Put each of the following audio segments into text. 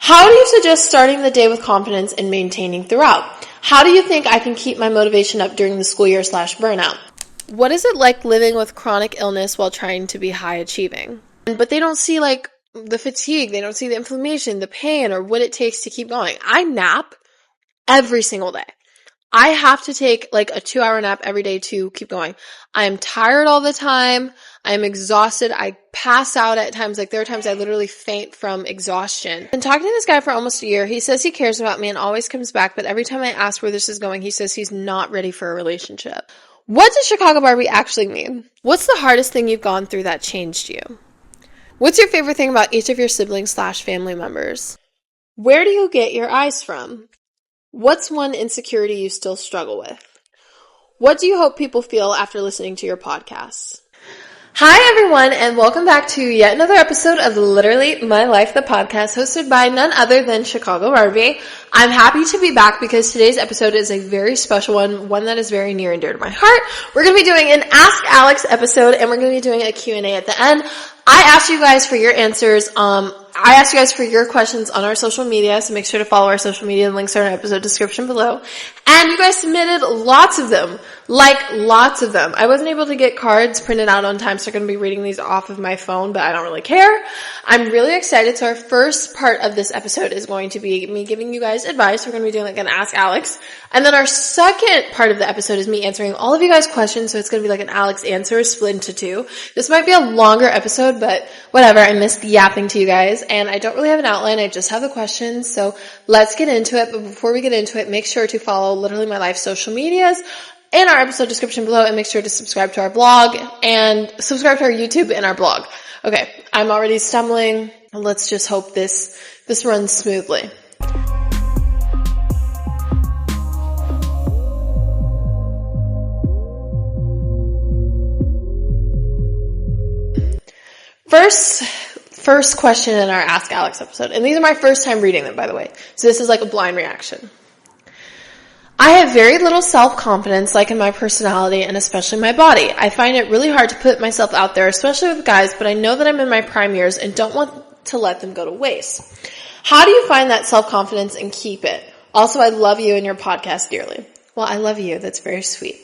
How do you suggest starting the day with confidence and maintaining throughout? How do you think I can keep my motivation up during the school year / burnout? What is it like living with chronic illness while trying to be high achieving? But they don't see like the fatigue, they don't see the inflammation, the pain, or what it takes to keep going. I nap every single day. I have to take like a 2-hour nap every day to keep going. I am tired all the time. I am exhausted. I pass out at times. Like there are times I literally faint from exhaustion. I've been talking to this guy for almost a year. He says he cares about me and always comes back. But every time I ask where this is going, he says he's not ready for a relationship. What does Chicago Barbie actually mean? What's the hardest thing you've gone through that changed you? What's your favorite thing about each of your siblings / family members? Where do you get your eyes from? What's one insecurity you still struggle with? What do you hope people feel after listening to your podcasts? Hi everyone, and welcome back to yet another episode of Literally My Life, the podcast hosted by none other than Chicago Barbie. I'm happy to be back because today's episode is a very special one that is very near and dear to my heart. We're going to be doing an Ask Alex episode, and we're going to be doing a Q&A at the end. I asked you guys for your answers. I asked you guys for your questions on our social media, so make sure to follow our social media. The links are in our episode description below. And you guys submitted lots of them. Lots of them. I wasn't able to get cards printed out on time, so I'm going to be reading these off of my phone, but I don't really care. I'm really excited. So our first part of this episode is going to be me giving you guys advice. We're going to be doing like an Ask Alex. And then our second part of the episode is me answering all of you guys' questions, so it's going to be like an Alex answer split into two. This might be a longer episode, but whatever. I missed yapping to you guys. And I don't really have an outline. I just have the questions. So let's get into it. But before we get into it, make sure to follow Literally My Life social medias in our episode description below, and make sure to subscribe to our blog and subscribe to our YouTube and our blog. Okay, I'm already stumbling. Let's just hope this runs smoothly. First question in our Ask Alex episode, and these are my first time reading them, by the way, so this is like a blind reaction. I have very little self-confidence, like in my personality and especially my body. I find it really hard to put myself out there, especially with guys, but I know that I'm in my prime years and don't want to let them go to waste. How do you find that self-confidence and keep it? Also, I love you and your podcast dearly. Well, I love you. That's very sweet.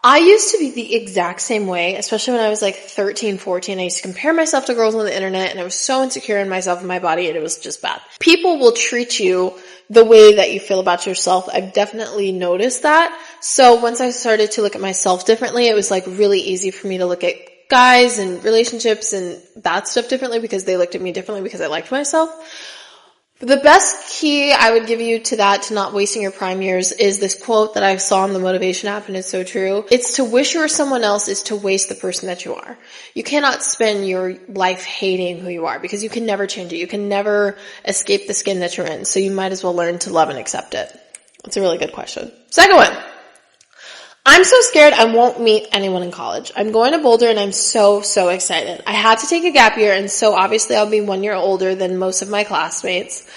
I used to be the exact same way, especially when I was like 13, 14. I used to compare myself to girls on the internet, and I was so insecure in myself and my body, and it was just bad. People will treat you the way that you feel about yourself. I've definitely noticed that. So once I started to look at myself differently, it was like really easy for me to look at guys and relationships and that stuff differently because they looked at me differently because I liked myself. The best key I would give you to that, to not wasting your prime years, is this quote that I saw on the motivation app, and it's so true. It's to wish you were someone else is to waste the person that you are. You cannot spend your life hating who you are because you can never change it. You can never escape the skin that you're in. So you might as well learn to love and accept it. That's a really good question. Second one. I'm so scared I won't meet anyone in college. I'm going to Boulder and I'm so excited. I had to take a gap year, and so obviously I'll be 1 year older than most of my classmates.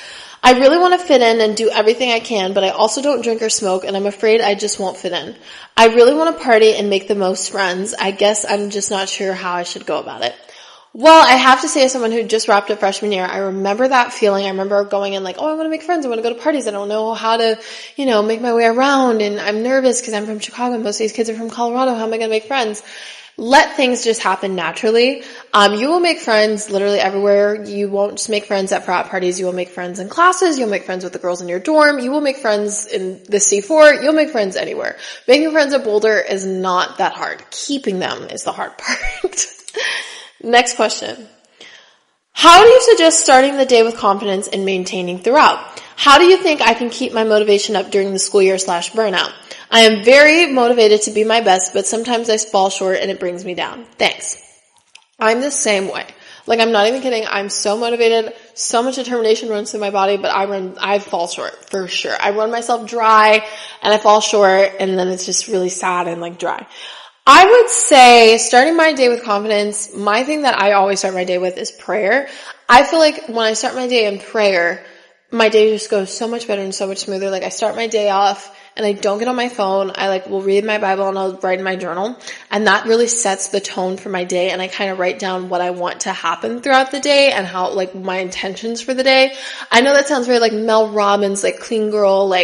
I really want to fit in and do everything I can, but I also don't drink or smoke, and I'm afraid I just won't fit in. I really want to party and make the most friends. I guess I'm just not sure how I should go about it. Well, I have to say, as someone who just wrapped up freshman year, I remember that feeling. I remember going in like, oh, I want to make friends. I want to go to parties. I don't know how to, make my way around. And I'm nervous because I'm from Chicago and most of these kids are from Colorado. How am I going to make friends? Let things just happen naturally. You will make friends literally everywhere. You won't just make friends at frat parties. You will make friends in classes. You'll make friends with the girls in your dorm. You will make friends in the C4. You'll make friends anywhere. Making friends at Boulder is not that hard. Keeping them is the hard part. Next question. How do you suggest starting the day with confidence and maintaining throughout? How do you think I can keep my motivation up during the school year / burnout? I am very motivated to be my best, but sometimes I fall short and it brings me down. Thanks. I'm the same way. Like, I'm not even kidding. I'm so motivated. So much determination runs through my body, but I fall short for sure. I run myself dry and I fall short, and then it's just really sad and like dry. I would say starting my day with confidence, my thing that I always start my day with is prayer. I feel like when I start my day in prayer, my day just goes so much better and so much smoother. Like, I start my day off and I don't get on my phone. I will read my Bible and I'll write in my journal, and that really sets the tone for my day. And I kind of write down what I want to happen throughout the day and how my intentions for the day. I know that sounds very Mel Robbins, clean girl,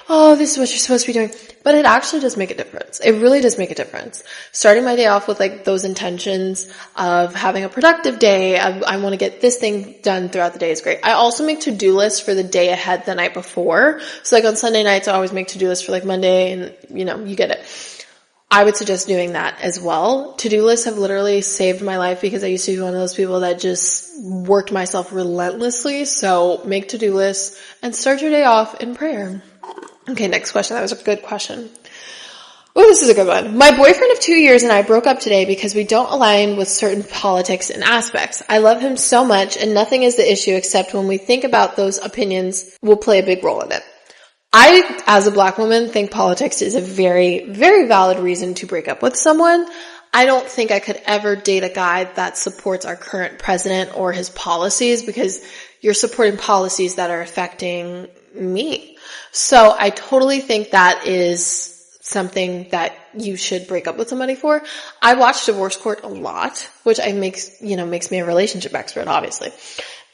oh, this is what you're supposed to be doing. But it actually does make a difference. It really does make a difference. Starting my day off with those intentions of having a productive day, I want to get this thing done throughout the day is great. I also make to-do lists for the day ahead the night before. So on Sunday nights, I always make to-do lists for Monday, and you get it. I would suggest doing that as well. To-do lists have literally saved my life because I used to be one of those people that just worked myself relentlessly. So make to-do lists and start your day off in prayer. Okay, next question. That was a good question. Oh, this is a good one. My boyfriend of 2 years and I broke up today because we don't align with certain politics and aspects. I love him so much and nothing is the issue except when we think about those opinions will play a big role in it. I, as a Black woman, think politics is a very, very valid reason to break up with someone. I don't think I could ever date a guy that supports our current president or his policies because you're supporting policies that are affecting me. So I totally think that is something that you should break up with somebody for. I watch Divorce Court a lot, which makes me a relationship expert, obviously.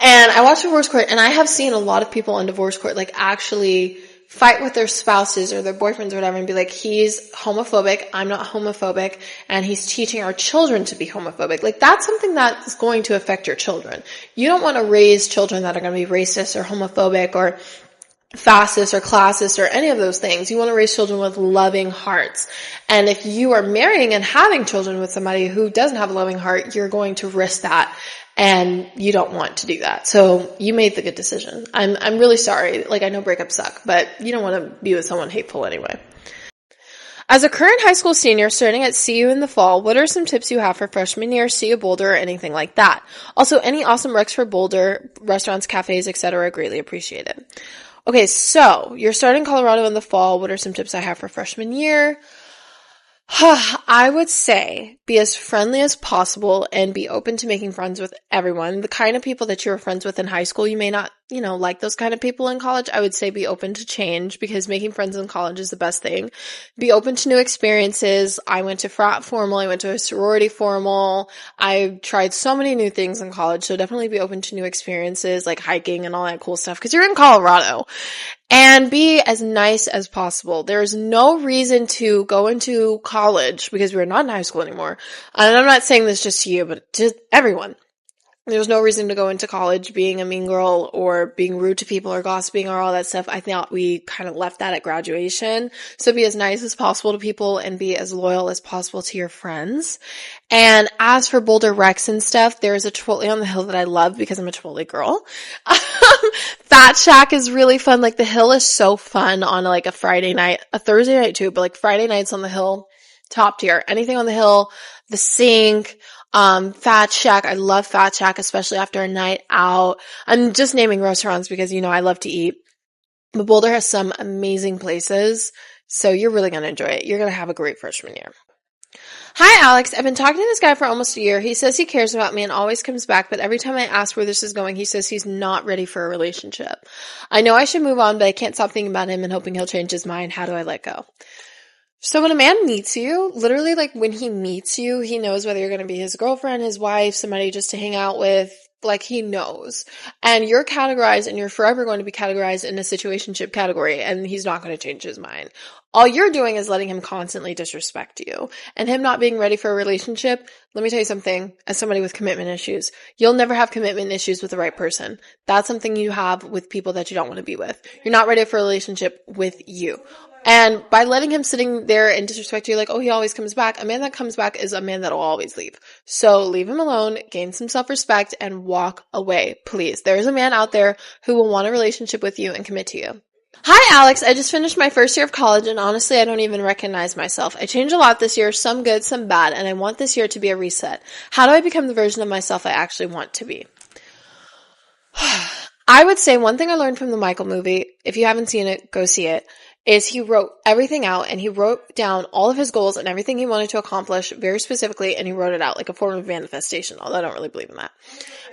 And I watch Divorce Court, and I have seen a lot of people on Divorce Court actually fight with their spouses or their boyfriends or whatever and be he's homophobic, I'm not homophobic, and he's teaching our children to be homophobic. That's something that's going to affect your children. You don't want to raise children that are going to be racist or homophobic or fascist or classist or any of those things. You want to raise children with loving hearts. And if you are marrying and having children with somebody who doesn't have a loving heart, you're going to risk that. And you don't want to do that. So you made the good decision. I'm really sorry. I know breakups suck, but you don't want to be with someone hateful anyway. As a current high school senior starting at CU in the fall, what are some tips you have for freshman year, CU Boulder, or anything like that? Also, any awesome recs for Boulder, restaurants, cafes, etc. Greatly appreciated. Okay, so you're starting Colorado in the fall. What are some tips I have for freshman year? I would say be as friendly as possible and be open to making friends with everyone. The kind of people that you were friends with in high school, you may not, like those kind of people in college. I would say be open to change because making friends in college is the best thing. Be open to new experiences. I went to frat formal. I went to a sorority formal. I tried so many new things in college. So definitely be open to new experiences like hiking and all that cool stuff because you're in Colorado. And be as nice as possible. There's no reason to go into college because we're not in high school anymore. And I'm not saying this just to you, but to everyone. There's no reason to go into college being a mean girl or being rude to people or gossiping or all that stuff. I thought we kind of left that at graduation. So be as nice as possible to people and be as loyal as possible to your friends. And as for Boulder Rex and stuff, there's a Chipotle on the hill that I love because I'm a Chipotle girl. Fat Shack is really fun. The hill is so fun on a Friday night, a Thursday night too, but Friday nights on the hill, top tier. Anything on the hill, the Sink, Fat Shack. I love Fat Shack, especially after a night out. I'm just naming restaurants because, I love to eat. But Boulder has some amazing places, so you're really going to enjoy it. You're going to have a great freshman year. Hi, Alex. I've been talking to this guy for almost a year. He says he cares about me and always comes back, but every time I ask where this is going, he says he's not ready for a relationship. I know I should move on, but I can't stop thinking about him and hoping he'll change his mind. How do I let go? So when a man meets you, literally when he meets you, he knows whether you're going to be his girlfriend, his wife, somebody just to hang out with. He knows. And you're categorized and you're forever going to be categorized in a situationship category, and he's not going to change his mind. All you're doing is letting him constantly disrespect you. And him not being ready for a relationship, let me tell you something, as somebody with commitment issues, you'll never have commitment issues with the right person. That's something you have with people that you don't want to be with. You're not ready for a relationship with you. And by letting him sitting there and disrespect you, he always comes back, a man that comes back is a man that will always leave. So leave him alone, gain some self-respect, and walk away, please. There's a man out there who will want a relationship with you and commit to you. Hi, Alex. I just finished my first year of college, and honestly, I don't even recognize myself. I changed a lot this year, some good, some bad, and I want this year to be a reset. How do I become the version of myself I actually want to be? I I would say one thing I learned from the Michael movie, if you haven't seen it, go see it, is he wrote everything out and he wrote down all of his goals and everything he wanted to accomplish very specifically, and he wrote it out like a form of manifestation, although I don't really believe in that.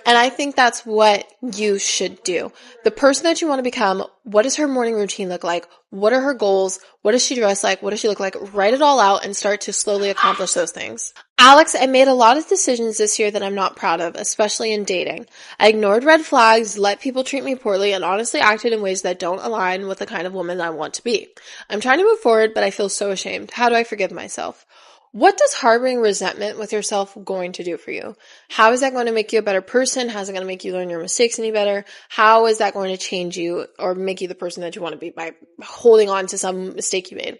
And I think that's what you should do. The person that you want to become, what does her morning routine look like? What are her goals? What does she dress like? What does she look like? Write it all out and start to slowly accomplish those things. Alex, I made a lot of decisions this year that I'm not proud of, especially in dating. I ignored red flags, let people treat me poorly, and honestly acted in ways that don't align with the kind of woman I want to be. I'm trying to move forward, but I feel so ashamed. How do I forgive myself? What does harboring resentment with yourself going to do for you? How is that going to make you a better person? How is it going to make you learn your mistakes any better? How is that going to change you or make you the person that you want to be by holding on to some mistake you made?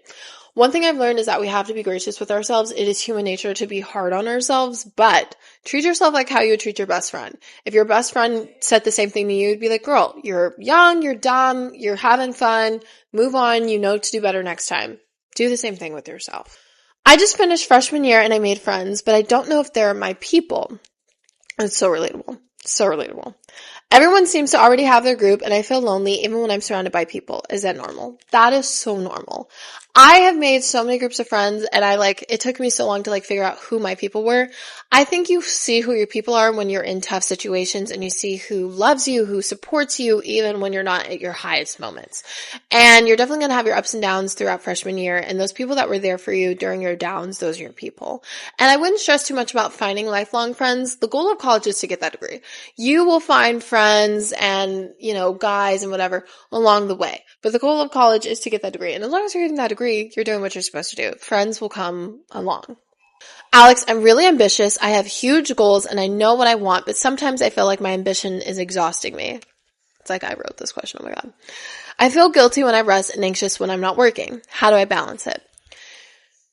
One thing I've learned is that we have to be gracious with ourselves. It is human nature to be hard on ourselves, but treat yourself like how you would treat your best friend. If your best friend said the same thing to you, you'd be like, girl, you're young, you're dumb, you're having fun, move on, you know to do better next time. Do the same thing with yourself. I just finished freshman year and I made friends, but I don't know if they're my people. It's so relatable. So relatable. Everyone seems to already have their group and I feel lonely even when I'm surrounded by people. Is that normal? That is so normal. I have made so many groups of friends and it took me so long to figure out who my people were. I think you see who your people are when you're in tough situations and you see who loves you, who supports you, even when you're not at your highest moments. And you're definitely going to have your ups and downs throughout freshman year, and those people that were there for you during your downs, those are your people. And I wouldn't stress too much about finding lifelong friends. The goal of college is to get that degree. You will find friends and, guys and whatever along the way. But the goal of college is to get that degree. And as long as you're getting that degree, you're doing what you're supposed to do. Friends will come along. Alex, I'm really ambitious. I have huge goals and I know what I want, but sometimes I feel like my ambition is exhausting me. It's like I wrote this question. Oh my God. I feel guilty when I rest and anxious when I'm not working. How do I balance it?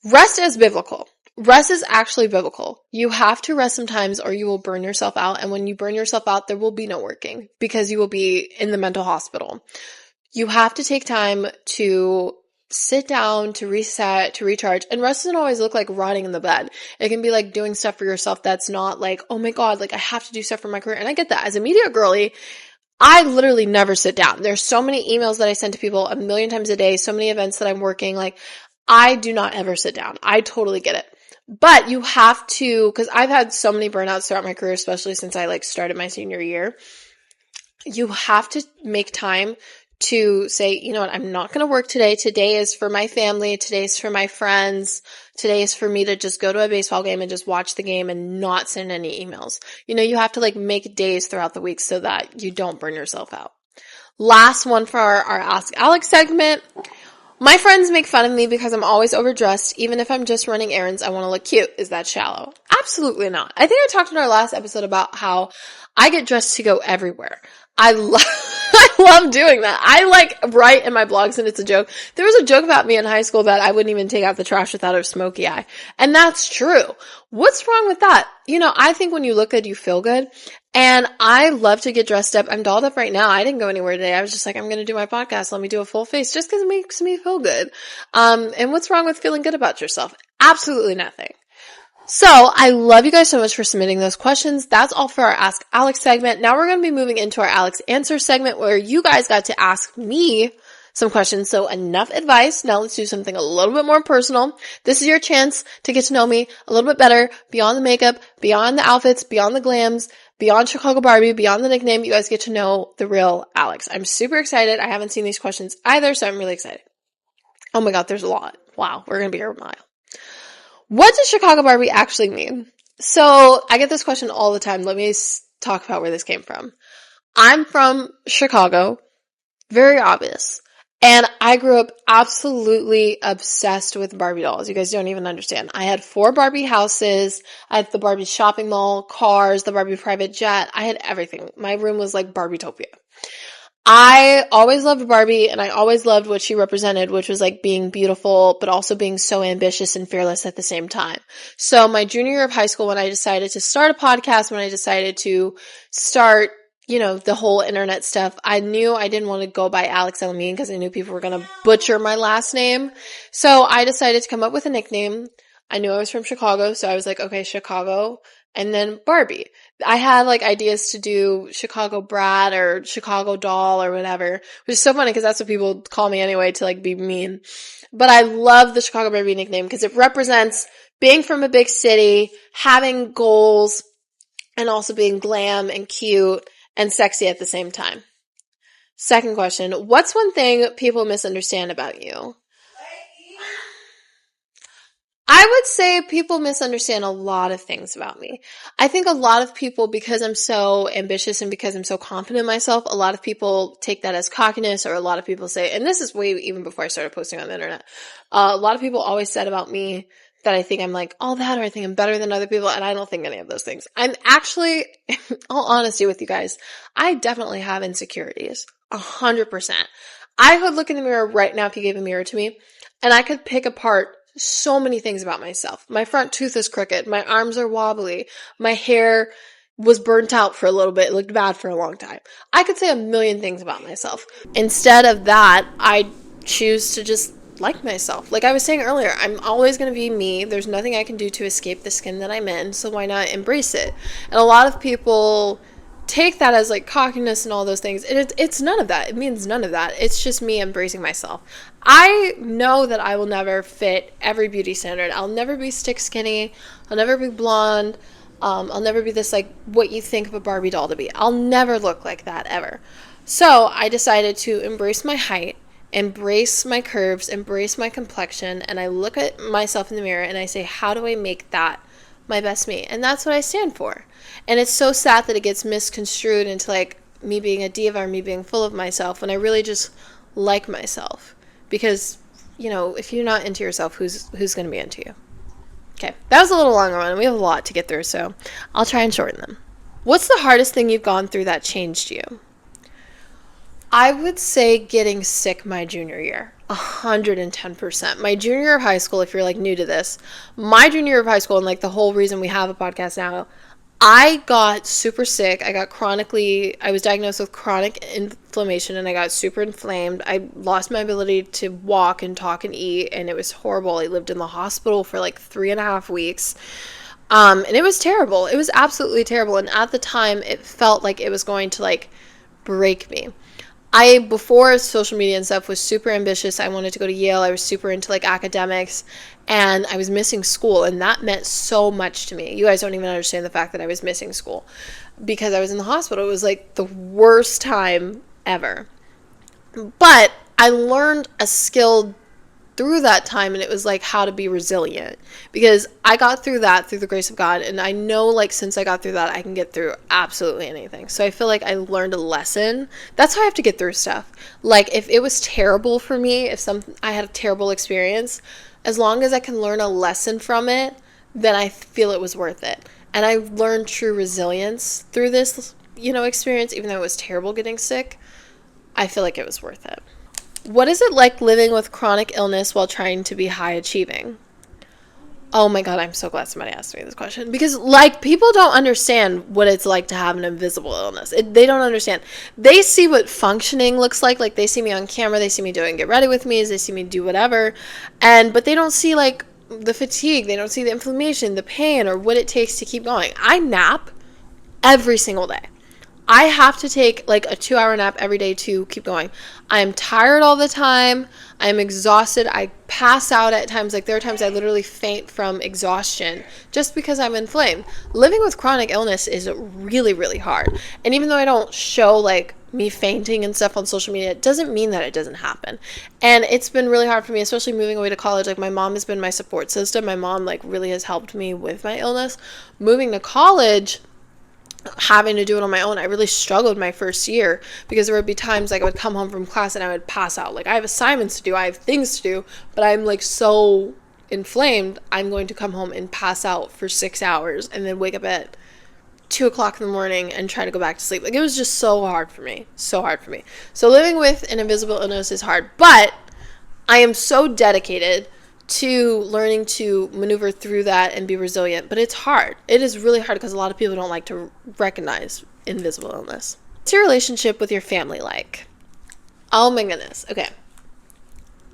Rest is biblical. Rest is actually biblical. You have to rest sometimes or you will burn yourself out. And when you burn yourself out, there will be no working because you will be in the mental hospital. You have to take time to sit down, to reset, to recharge. And rest doesn't always look like rotting in the bed. It can be like doing stuff for yourself that's not like, oh my God, I have to do stuff for my career. And I get that. As a media girly, I literally never sit down. There's so many emails that I send to people a million times a day, so many events that I'm working. I do not ever sit down. I totally get it. But you have to, because I've had so many burnouts throughout my career, especially since I started my senior year. You have to make time to say, you know what, I'm not going to work today. Today is for my family. Today's for my friends. Today is for me to just go to a baseball game and just watch the game and not send any emails. You have to make days throughout the week so that you don't burn yourself out. Last one for our Ask Alex segment. My friends make fun of me because I'm always overdressed. Even if I'm just running errands, I want to look cute. Is that shallow? Absolutely not. I think I talked in our last episode about how I get dressed to go everywhere. I love doing that. I write in my blogs and it's a joke. There was a joke about me in high school that I wouldn't even take out the trash without a smoky eye. And that's true. What's wrong with that? I think when you look good, you feel good. And I love to get dressed up. I'm dolled up right now. I didn't go anywhere today. I was just I'm going to do my podcast. Let me do a full face just because it makes me feel good. And what's wrong with feeling good about yourself? Absolutely nothing. So I love you guys so much for submitting those questions. That's all for our Ask Alex segment. Now we're going to be moving into our Alex Answer segment where you guys got to ask me some questions. So enough advice. Now let's do something a little bit more personal. This is your chance to get to know me a little bit better beyond the makeup, beyond the outfits, beyond the glams, beyond Chicago Barbie, beyond the nickname. You guys get to know the real Alex. I'm super excited. I haven't seen these questions either, so I'm really excited. Oh my God, there's a lot. Wow, we're going to be here a mile. What does Chicago Barbie actually mean? So I get this question all the time. Let me talk about where this came from. I'm from Chicago. Very obvious. And I grew up absolutely obsessed with Barbie dolls. You guys don't even understand. I had 4 Barbie houses. I had the Barbie shopping mall, cars, the Barbie private jet. I had everything. My room was like Barbietopia. I always loved Barbie and I always loved what she represented, which was being beautiful, but also being so ambitious and fearless at the same time. So my junior year of high school, when I decided to start a podcast, when I decided to start, the whole internet stuff, I knew I didn't want to go by El-Amin because I knew people were going to butcher my last name. So I decided to come up with a nickname. I knew I was from Chicago, so I was like, okay, Chicago. and then Barbie. I had like ideas to do Chicago Brat or Chicago Doll or whatever, which is so funny because that's what people call me anyway, to like be mean. But I love the Chicago Barbie nickname because it represents being from a big city, having goals, and also being glam and cute and sexy at the same time. Second question, what's one thing people misunderstand about you? I would say people misunderstand a lot of things about me. I think a lot of people, because I'm so ambitious and because I'm so confident in myself, a lot of people take that as cockiness, or a lot of people say, and this is way even before I started posting on the internet, a lot of people always said about me that I think I'm like all that, or I think I'm better than other people, and I don't think any of those things. I'm actually, in all honesty with you guys, I definitely have insecurities. 100%. I could look in the mirror right now if you gave a mirror to me, and I could pick apart so many things about myself. My front tooth is crooked. My arms are wobbly. My hair was burnt out for a little bit. It looked bad for a long time. I could say a million things about myself. Instead of that, I choose to just like myself. Like I was saying earlier, I'm always going to be me. There's nothing I can do to escape the skin that I'm in, so why not embrace it? And a lot of people take that as like cockiness and all those things. And it's none of that. It means none of that. It's just me embracing myself. I know that I will never fit every beauty standard. I'll never be stick skinny. I'll never be blonde. I'll never be this like what you think of a Barbie doll to be. I'll never look like that ever. So I decided to embrace my height, embrace my curves, embrace my complexion, and I look at myself in the mirror and I say, how do I make that my best me? And that's what I stand for. And it's so sad that it gets misconstrued into like me being a diva or me being full of myself, when I really just like myself. Because, you know, if you're not into yourself, who's going to be into you? Okay, that was a little longer one. We have a lot to get through, so I'll try and shorten them. What's the hardest thing you've gone through that changed you? I would say getting sick my junior year. 110%. My junior year of high school, if you're like new to this, my junior year of high school, and like the whole reason we have a podcast now, I got super sick. I was diagnosed with chronic inflammation, and I got super inflamed. I lost my ability to walk and talk and eat, and it was horrible. I lived in the hospital for like 3.5 weeks. And it was terrible. It was absolutely terrible. And at the time, it felt like it was going to like break me. Before social media and stuff, was super ambitious. I wanted to go to Yale. I was super into like academics, and I was missing school, and that meant so much to me. You guys don't even understand the fact that I was missing school because I was in the hospital. It was like the worst time ever. But I learned a skill through that time, and it was like how to be resilient, because I got through that through the grace of God, and I know like since I got through that, I can get through absolutely anything. So I feel like I learned a lesson. That's how I have to get through stuff. Like if it was terrible for me, I had a terrible experience, as long as I can learn a lesson from it, then I feel it was worth it. And I learned true resilience through this, experience. Even though it was terrible getting sick, I feel like it was worth it. What is it like living with chronic illness while trying to be high achieving? Oh my God, I'm so glad somebody asked me this question, because like people don't understand what it's like to have an invisible illness. They don't understand. They see what functioning looks like they see me on camera, they see me doing get ready with me, they see me do whatever, but they don't see like the fatigue, they don't see the inflammation, the pain, or what it takes to keep going. I nap every single day. I have to take like a 2-hour nap every day to keep going. I am tired all the time. I am exhausted. I pass out at times. Like there are times I literally faint from exhaustion just because I'm inflamed. Living with chronic illness is really, really hard. And even though I don't show like me fainting and stuff on social media, it doesn't mean that it doesn't happen. And it's been really hard for me, especially moving away to college. Like my mom has been my support system. My mom like really has helped me with my illness. Moving to college, having to do it on my own, I really struggled my first year, because there would be times like I would come home from class and I would pass out. Like I have assignments to do, I have things to do, but I'm like so inflamed, I'm going to come home and pass out for 6 hours and then wake up at 2 o'clock in the morning and try to go back to sleep. Like it was just so hard for me. So living with an invisible illness is hard, but I am so dedicated to learning to maneuver through that and be resilient. But it's hard. It is really hard because a lot of people don't like to recognize invisible illness. What's your relationship with your family like? Oh my goodness. Okay.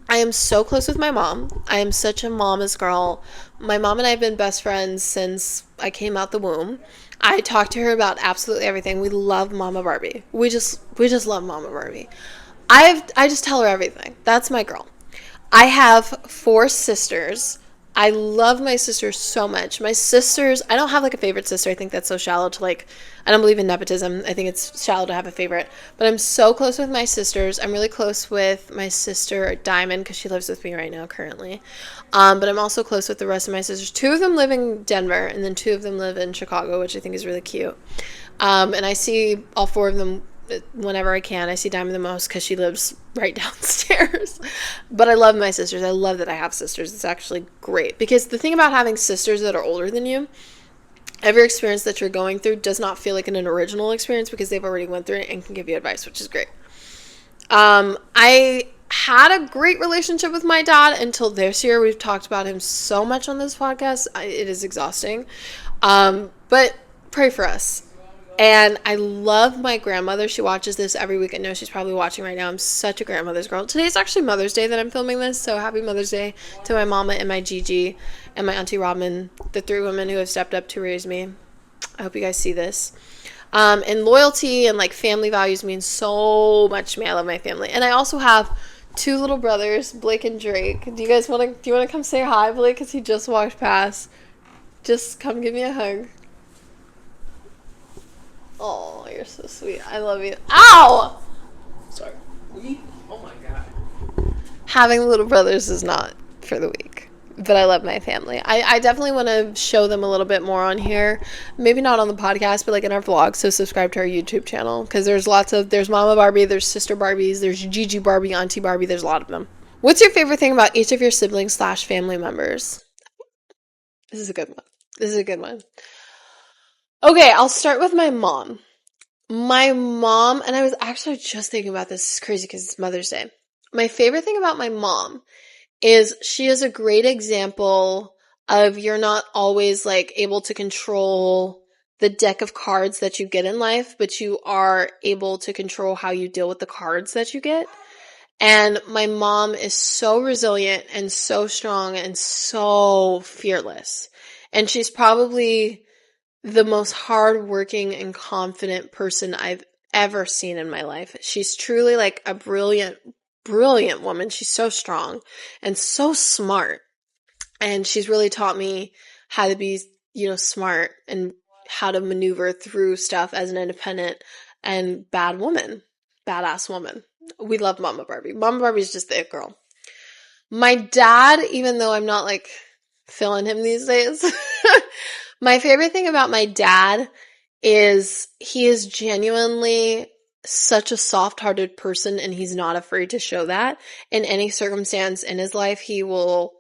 I am so close with my mom. I am such a mama's girl. My mom and I have been best friends since I came out the womb. I talk to her about absolutely everything. We love Mama Barbie. We just love Mama Barbie. I just tell her everything. That's my girl. I have 4 sisters. I love my sisters so much. My sisters, I don't have like a favorite sister. I think that's so shallow to like, I don't believe in nepotism. I think it's shallow to have a favorite. But I'm so close with my sisters. I'm really close with my sister Diamond because she lives with me right now currently. But I'm also close with the rest of my sisters. 2 of them live in Denver and then 2 of them live in Chicago, which I think is really cute. And I see all 4 of them whenever I can. I see Diamond the most because she lives right downstairs. But I love my sisters. I love that I have sisters. It's actually great. Because the thing about having sisters that are older than you, every experience that you're going through does not feel like an original experience because they've already went through it and can give you advice, which is great. I had a great relationship with my dad until this year. We've talked about him so much on this podcast. It is exhausting. But pray for us. And I love my grandmother. She watches this every week. I know she's probably watching right now. I'm such a grandmother's girl. Today's actually Mother's Day that I'm filming this, so happy Mother's Day to my mama and my Gigi and my Auntie Robin, the 3 women who have stepped up to raise me. I hope you guys see this. And loyalty and like family values mean so much to me. I love my family. And I also have 2 little brothers, Blake and Drake. Do you want to come say hi, Blake? Because he just walked past. Just come give me a hug. Oh, you're so sweet. I love you. Ow! Sorry. Oh my god. Having little brothers is not for the weak. But I love my family. I definitely want to show them a little bit more on here. Maybe not on the podcast, but like in our vlog. So subscribe to our YouTube channel. Because there's Mama Barbie, there's Sister Barbies, there's Gigi Barbie, Auntie Barbie. There's a lot of them. What's your favorite thing about each of your siblings / family members? This is a good one. Okay, I'll start with my mom. My mom, and I was actually just thinking about this. It's crazy because it's Mother's Day. My favorite thing about my mom is she is a great example of you're not always like able to control the deck of cards that you get in life, but you are able to control how you deal with the cards that you get. And my mom is so resilient and so strong and so fearless. And she's probably the most hardworking and confident person I've ever seen in my life. She's truly like a brilliant woman. She's so strong and so smart. And she's really taught me how to be, smart and how to maneuver through stuff as an independent and badass woman. We love Mama Barbie. Mama Barbie's just the it girl. My dad, even though I'm not like feeling him these days, my favorite thing about my dad is he is genuinely such a soft-hearted person and he's not afraid to show that. In any circumstance in his life, he will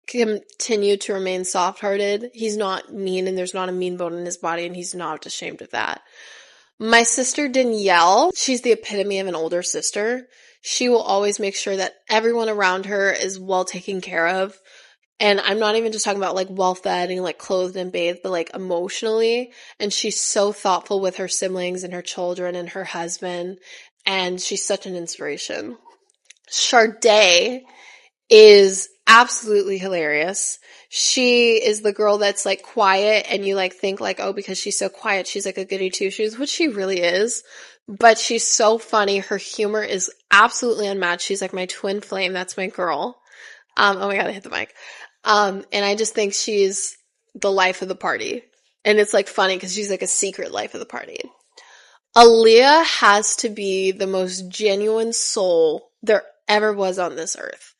continue to remain soft-hearted. He's not mean and there's not a mean bone in his body and he's not ashamed of that. My sister Danielle, she's the epitome of an older sister. She will always make sure that everyone around her is well taken care of. And I'm not even just talking about like well fed and like clothed and bathed, but like emotionally. And she's so thoughtful with her siblings and her children and her husband. And she's such an inspiration. Sade is absolutely hilarious. She is the girl that's like quiet and you like think like, oh, because she's so quiet, she's like a goody two shoes, which she really is. But she's so funny. Her humor is absolutely unmatched. She's like my twin flame. That's my girl. Oh my God, I hit the mic. And I just think she's the life of the party. And it's like funny because she's like a secret life of the party. Aaliyah has to be the most genuine soul there ever was on this earth.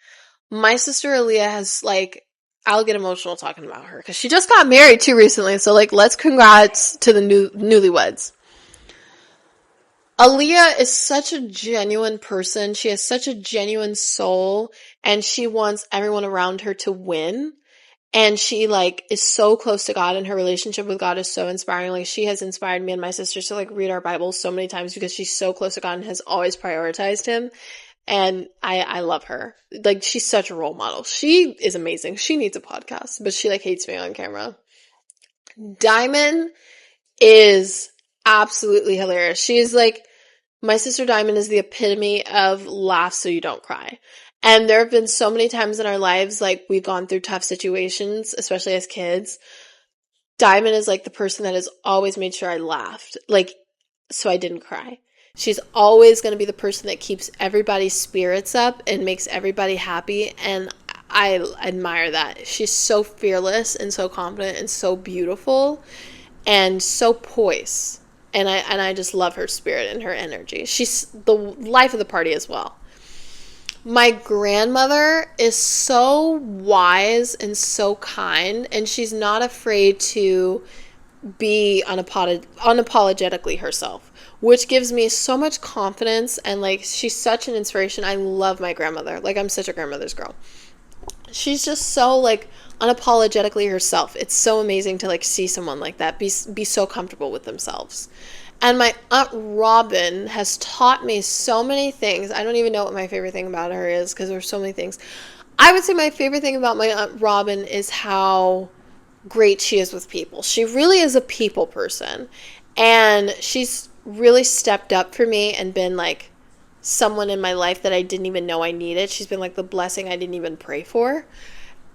My sister Aaliyah has like, I'll get emotional talking about her because she just got married too recently. So like, let's congrats to the newlyweds. Aaliyah is such a genuine person. She has such a genuine soul and she wants everyone around her to win. And she like is so close to God and her relationship with God is so inspiring. Like she has inspired me and my sisters to like read our Bibles so many times because she's so close to God and has always prioritized him. And I love her. Like she's such a role model. She is amazing. She needs a podcast, but she like hates me on camera. Diamond is absolutely hilarious. She is like, my sister Diamond is the epitome of laugh so you don't cry. And there have been so many times in our lives, like we've gone through tough situations, especially as kids. Diamond is like the person that has always made sure I laughed, like, so I didn't cry. She's always going to be the person that keeps everybody's spirits up and makes everybody happy. And I admire that. She's so fearless and so confident and so beautiful and so poised. And I just love her spirit and her energy. She's the life of the party as well. My grandmother is so wise and so kind, and she's not afraid to be unapologetically herself, which gives me so much confidence. And like, she's such an inspiration. I love my grandmother. Like, I'm such a grandmother's girl. She's just so like unapologetically herself. It's so amazing to like see someone like that be so comfortable with themselves. And my Aunt Robin has taught me so many things. I don't even know what my favorite thing about her is because there's so many things. I would say my favorite thing about my Aunt Robin is how great she is with people. She really is a people person. And she's really stepped up for me and been like someone in my life that I didn't even know I needed. She's been like the blessing I didn't even pray for.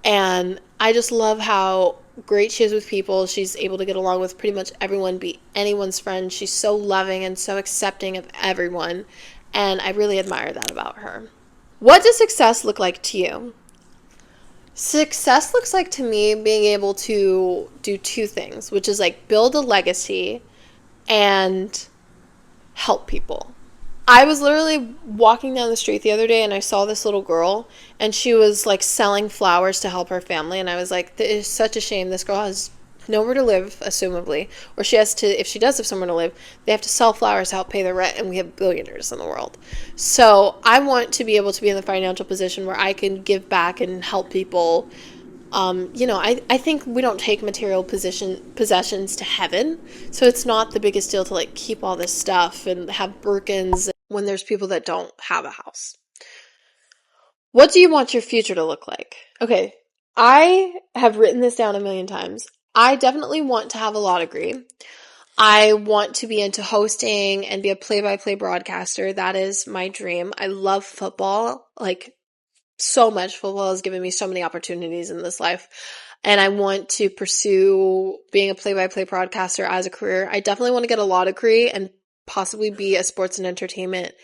And I just love how great she is with people. She's able to get along with pretty much everyone, be anyone's friend. She's so loving and so accepting of everyone. And I really admire that about her. What does success look like to you? Success looks like to me being able to do two things, which is like build a legacy and help people. I was literally walking down the street the other day and I saw this little girl and she was like selling flowers to help her family. And I was like, it is such a shame. This girl has nowhere to live, assumably, or she has to, if she does have somewhere to live, they have to sell flowers to help pay their rent, and we have billionaires in the world. So I want to be able to be in the financial position where I can give back and help people. I think we don't take material possessions to heaven, so it's not the biggest deal to like keep all this stuff and have Birkins when there's people that don't have a house. What do you want your future to look like? Okay, I have written this down a million times. I definitely want to have a law degree. I want to be into hosting and be a play-by-play broadcaster. That is my dream. I love football, like so much. Football has given me so many opportunities in this life. And I want to pursue being a play-by-play broadcaster as a career. I definitely want to get a law degree and possibly be a sports and entertainment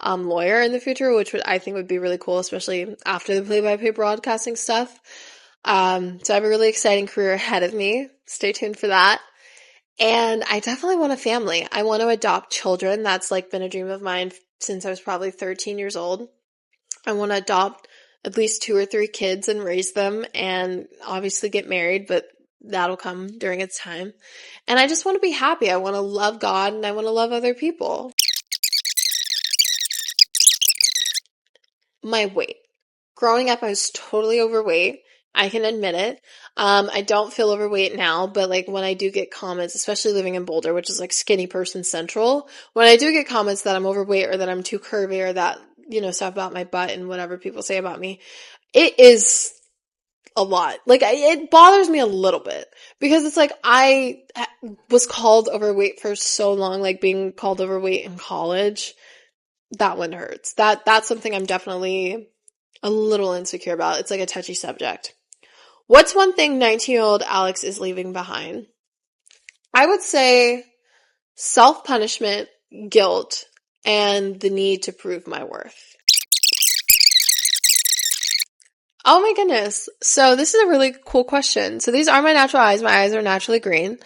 lawyer in the future, which I think would be really cool, especially after the play-by-play broadcasting stuff. So I have a really exciting career ahead of me. Stay tuned for that. And I definitely want a family. I want to adopt children. That's like been a dream of mine since I was probably 13 years old. I want to adopt at least 2 or 3 kids and raise them and obviously get married, but that'll come during its time. And I just want to be happy. I want to love God and I want to love other people. My weight. Growing up, I was totally overweight. I can admit it. I don't feel overweight now, but like when I do get comments, especially living in Boulder, which is like skinny person central, when I do get comments that I'm overweight or that I'm too curvy or that, stuff about my butt and whatever people say about me, it is a lot. Like, it bothers me a little bit because it's like I was called overweight for so long, like being called overweight in college. That one hurts. That's something I'm definitely a little insecure about. It's like a touchy subject. What's one thing 19-year-old Alex is leaving behind? I would say self-punishment, guilt, and the need to prove my worth. Oh my goodness. So this is a really cool question. So these are my natural eyes. My eyes are naturally green.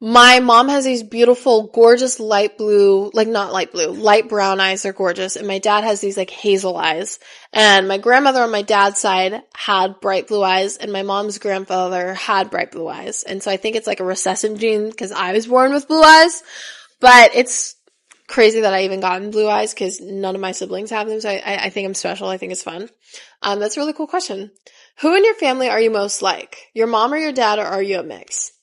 My mom has these beautiful, gorgeous light blue, like not light blue, light brown eyes. They're gorgeous. And my dad has these like hazel eyes. And my grandmother on my dad's side had bright blue eyes. And my mom's grandfather had bright blue eyes. And so I think it's like a recessive gene because I was born with blue eyes. But it's crazy that I even gotten blue eyes because none of my siblings have them. So I think I'm special. I think it's fun. That's a really cool question. Who in your family are you most like? Your mom or your dad, or are you a mix?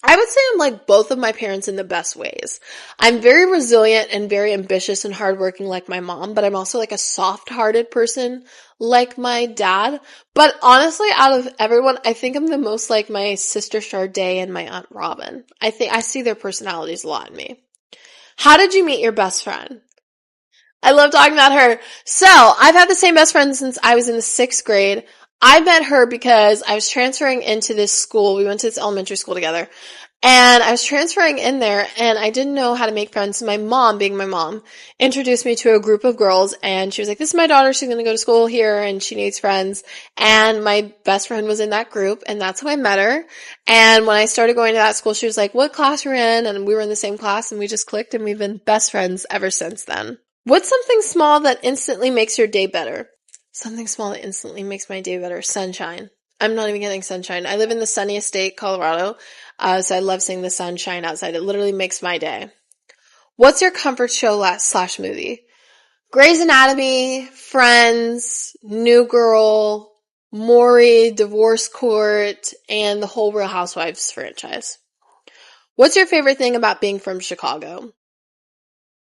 I would say I'm like both of my parents in the best ways. I'm very resilient and very ambitious and hardworking like my mom, but I'm also like a soft-hearted person like my dad. But honestly, out of everyone, I think I'm the most like my sister Sade and my Aunt Robin. I think I see their personalities a lot in me. How did you meet your best friend? I love talking about her. So, I've had the same best friend since I was in the 6th grade. I met her because I was transferring into this school. We went to this elementary school together. And I was transferring in there and I didn't know how to make friends. So my mom, being my mom, introduced me to a group of girls and she was like, this is my daughter. She's going to go to school here and she needs friends. And my best friend was in that group and that's how I met her. And when I started going to that school, she was like, what class you're in? And we were in the same class and we just clicked and we've been best friends ever since then. What's something small that instantly makes your day better? Something small that instantly makes my day better. Sunshine. I'm not even getting sunshine. I live in the sunniest state, Colorado. So I love seeing the sun shine outside. It literally makes my day. What's your comfort show / movie? Grey's Anatomy, Friends, New Girl, Maury, Divorce Court, and the whole Real Housewives franchise. What's your favorite thing about being from Chicago?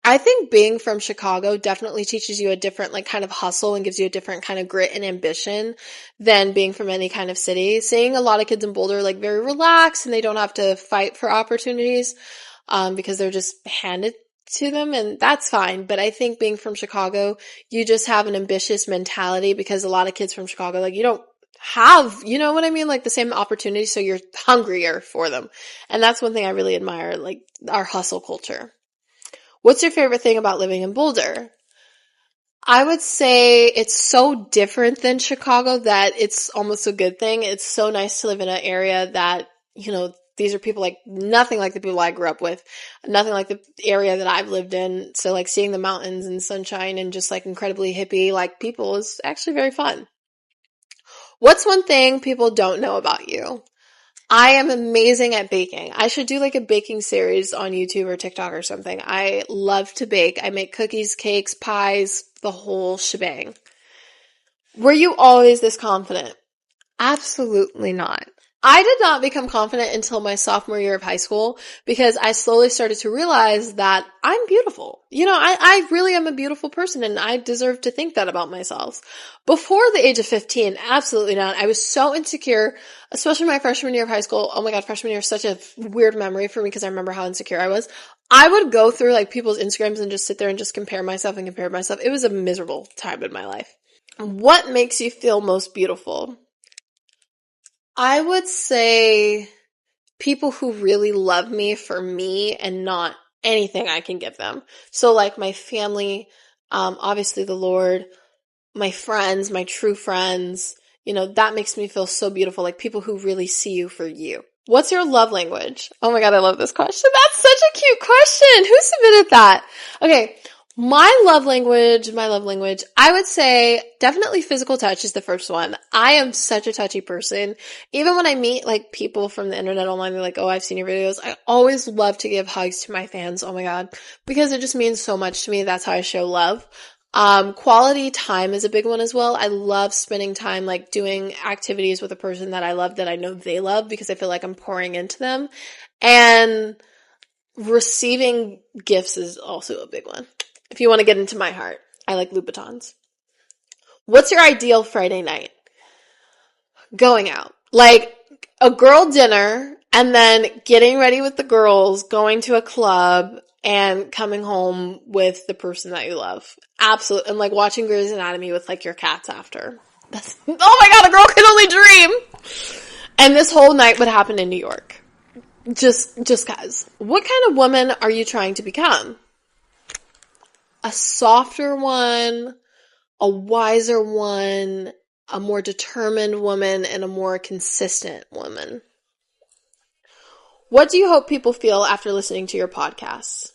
I think being from Chicago definitely teaches you a different kind of hustle and gives you a different kind of grit and ambition than being from any kind of city. Seeing a lot of kids in Boulder very relaxed and they don't have to fight for opportunities because they're just handed to them and that's fine. But I think being from Chicago, you just have an ambitious mentality because a lot of kids from Chicago, you don't have, you know what I mean? The same opportunity. So you're hungrier for them. And that's one thing I really admire, our hustle culture. What's your favorite thing about living in Boulder? I would say it's so different than Chicago that it's almost a good thing. It's so nice to live in an area that, these are people nothing like the people I grew up with, nothing like the area that I've lived in. So seeing the mountains and sunshine and just incredibly hippie people is actually very fun. What's one thing people don't know about you? I am amazing at baking. I should do a baking series on YouTube or TikTok or something. I love to bake. I make cookies, cakes, pies, the whole shebang. Were you always this confident? Absolutely not. I did not become confident until my sophomore year of high school because I slowly started to realize that I'm beautiful. I really am a beautiful person and I deserve to think that about myself. Before the age of 15, absolutely not. I was so insecure, especially my freshman year of high school. Oh my God, freshman year is such a weird memory for me because I remember how insecure I was. I would go through people's Instagrams and just sit there and just compare myself. It was a miserable time in my life. What makes you feel most beautiful? I would say people who really love me for me and not anything I can give them. So my family, obviously the Lord, my friends, my true friends, that makes me feel so beautiful. People who really see you for you. What's your love language? Oh my God, I love this question. That's such a cute question. Who submitted that? Okay. My love language, I would say definitely physical touch is the first one. I am such a touchy person. Even when I meet people from the internet online, they're like, oh, I've seen your videos. I always love to give hugs to my fans. Oh my God. Because it just means so much to me. That's how I show love. Quality time is a big one as well. I love spending time doing activities with a person that I love that I know they love because I feel like I'm pouring into them. And receiving gifts is also a big one. If you want to get into my heart, I like Louboutins. What's your ideal Friday night? Going out. A girl dinner and then getting ready with the girls, going to a club and coming home with the person that you love. Absolutely. And watching Grey's Anatomy with your cats after. Oh my God, a girl can only dream. And this whole night would happen in New York. Just cause. What kind of woman are you trying to become? A softer one, a wiser one, a more determined woman, and a more consistent woman. What do you hope people feel after listening to your podcasts?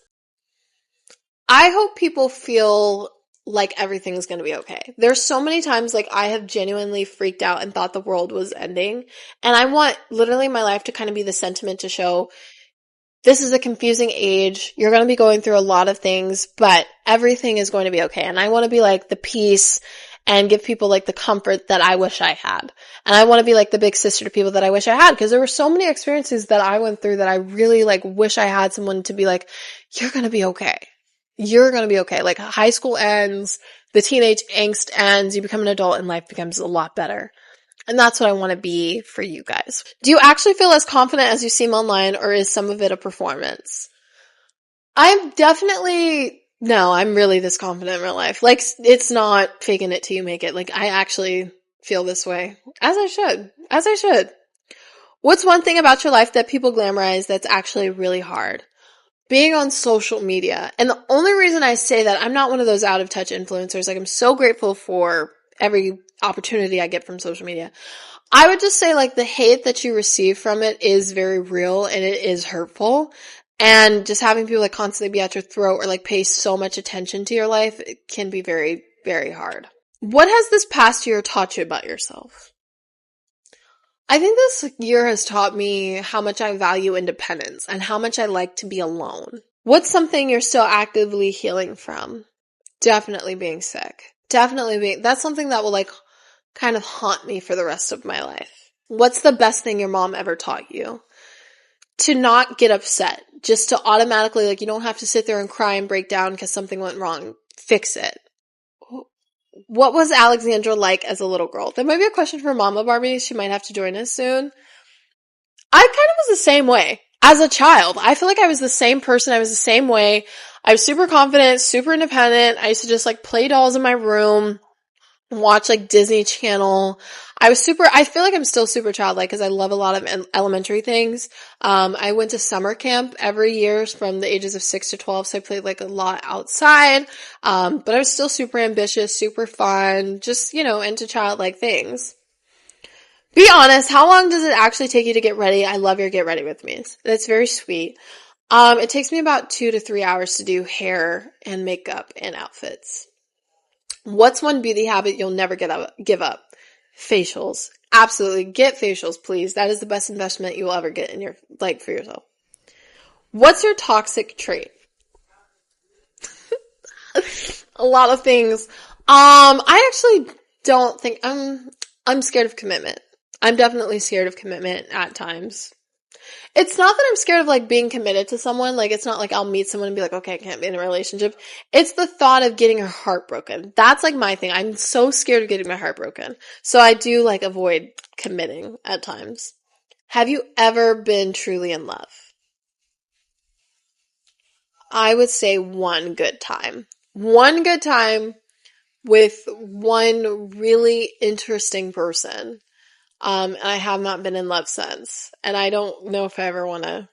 I hope people feel like everything's going to be okay. There's so many times I have genuinely freaked out and thought the world was ending. And I want literally my life to kind of be the sentiment to show this is a confusing age. You're going to be going through a lot of things, but everything is going to be okay. And I want to be the peace and give people the comfort that I wish I had. And I want to be the big sister to people that I wish I had because there were so many experiences that I went through that I really wish I had someone to be you're going to be okay. You're going to be okay. High school ends, the teenage angst ends, you become an adult and life becomes a lot better. And that's what I want to be for you guys. Do you actually feel as confident as you seem online or is some of it a performance? I'm definitely No, I'm really this confident in real life. Like, it's not faking it till you make it. Like, I actually feel this way. As I should. As I should. What's one thing about your life that people glamorize that's actually really hard? Being on social media. And the only reason I say that, I'm not one of those out of touch influencers. Like, I'm so grateful for every opportunity I get from social media. I would just say, like, the hate that you receive from it is very real and it is hurtful. And just having people like constantly be at your throat or like pay so much attention to your life, it can be very, very hard. What has this past year taught you about yourself? I think this year has taught me how much I value independence and how much I like to be alone. What's something you're still actively healing from? Definitely being sick. That's something that will like kind of haunt me for the rest of my life. What's the best thing your mom ever taught you? To not get upset. Just to automatically, like, you don't have to sit there and cry and break down because something went wrong. Fix it. What was Alexandra like as a little girl? That might be a question for Mama Barbie. She might have to join us soon. I kind of was the same way as a child. I feel like I was the same person. I was the same way. I was super confident, super independent. I used to just like play dolls in my room, watch like Disney Channel. I feel like I'm still super childlike because I love a lot of elementary things. I went to summer camp every year from the ages of 6 to 12, so I played like a lot outside. But I was still super ambitious, super fun, just, into childlike things. Be honest, how long does it actually take you to get ready? I love your get ready with me. That's very sweet. It takes me about 2 to 3 hours to do hair and makeup and outfits. What's one beauty habit you'll never give up? Facials. Absolutely. Get facials, please. That is the best investment you will ever get in your, like, for yourself. What's your toxic trait? A lot of things. I actually don't think, I'm scared of commitment. I'm definitely scared of commitment at times. It's not that I'm scared of like being committed to someone. Like, it's not like I'll meet someone and be like, okay, I can't be in a relationship. It's the thought of getting her heart broken. That's like my thing. I'm so scared of getting my heart broken. So I do like avoid committing at times. Have you ever been truly in love? I would say one good time. One good time with one really interesting person. And I have not been in love since. And I don't know if I ever want to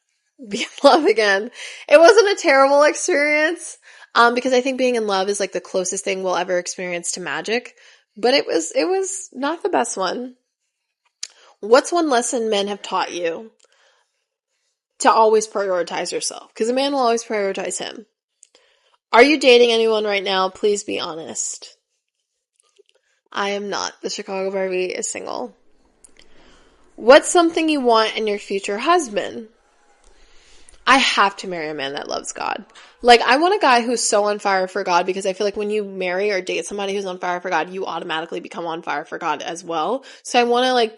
be in love again. It wasn't a terrible experience, because I think being in love is like the closest thing we'll ever experience to magic. But it was not the best one. What's one lesson men have taught you? To always prioritize yourself. Because a man will always prioritize him. Are you dating anyone right now? Please be honest. I am not. The Chicago Barbie is single. What's something you want in your future husband? I have to marry a man that loves God. Like, I want a guy who's so on fire for God, because I feel like when you marry or date somebody who's on fire for God, you automatically become on fire for God as well. So I want to like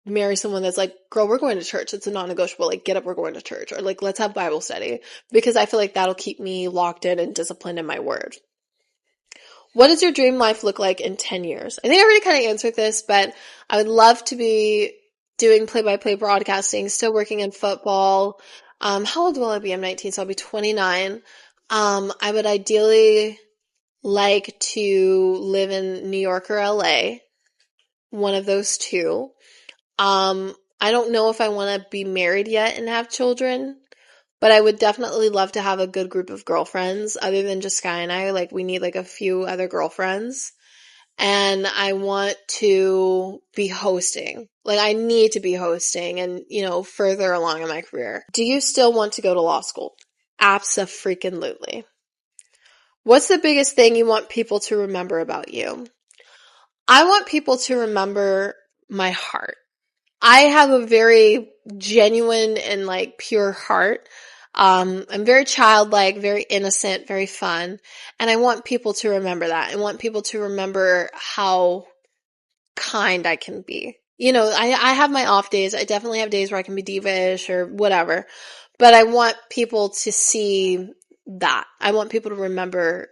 marry someone that's like, girl, we're going to church. It's a non-negotiable. Like, get up, we're going to church. Or like, let's have Bible study. Because I feel like that'll keep me locked in and disciplined in my word. What does your dream life look like in 10 years? I think I already kind of answered this, but I would love to be doing play-by-play broadcasting, still working in football. How old will I be? I'm 19, so I'll be 29. I would ideally like to live in New York or LA, one of those two. I don't know if I want to be married yet and have children, but I would definitely love to have a good group of girlfriends other than just Sky and I. Like, we need like a few other girlfriends. And I want to be hosting. Like, I need to be hosting and, further along in my career. Do you still want to go to law school? Abso-freaking-lutely. What's the biggest thing you want people to remember about you? I want people to remember my heart. I have a very genuine and like pure heart. I'm very childlike, very innocent, very fun. And I want people to remember that. I want people to remember how kind I can be. I have my off days. I definitely have days where I can be diva-ish or whatever. But I want people to see that. I want people to remember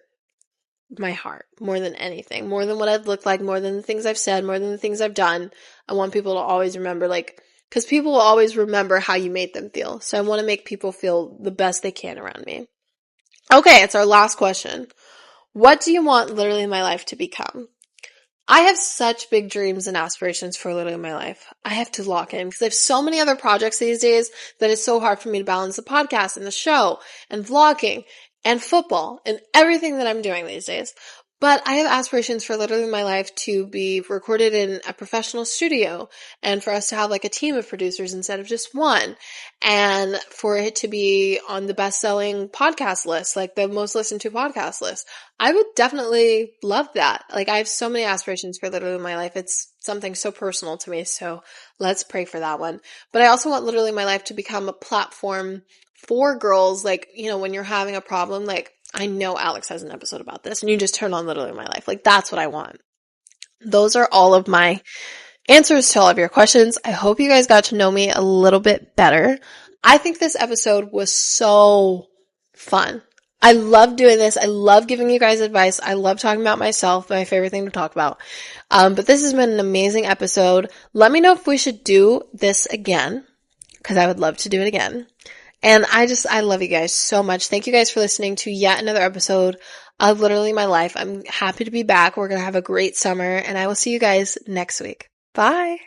my heart more than anything, more than what I've looked like, more than the things I've said, more than the things I've done. I want people to always remember, like, because people will always remember how you made them feel. So I want to make people feel the best they can around me. Okay, it's our last question. What do you want literally my life to become? I have such big dreams and aspirations for literally my life. I have to lock in because I have so many other projects these days that it's so hard for me to balance the podcast and the show and vlogging and football and everything that I'm doing these days. But I have aspirations for literally my life to be recorded in a professional studio and for us to have like a team of producers instead of just one, and for it to be on the best-selling podcast list, like the most listened to podcast list. I would definitely love that. Like, I have so many aspirations for literally my life. It's something so personal to me. So let's pray for that one. But I also want literally my life to become a platform for girls. Like, you know, when you're having a problem, like, I know Alex has an episode about this and you just turn on literally my life. Like, that's what I want. Those are all of my answers to all of your questions. I hope you guys got to know me a little bit better. I think this episode was so fun. I love doing this. I love giving you guys advice. I love talking about myself, my favorite thing to talk about. But this has been an amazing episode. Let me know if we should do this again, because I would love to do it again. And I love you guys so much. Thank you guys for listening to yet another episode of Literally My Life. I'm happy to be back. We're going to have a great summer, and I will see you guys next week. Bye.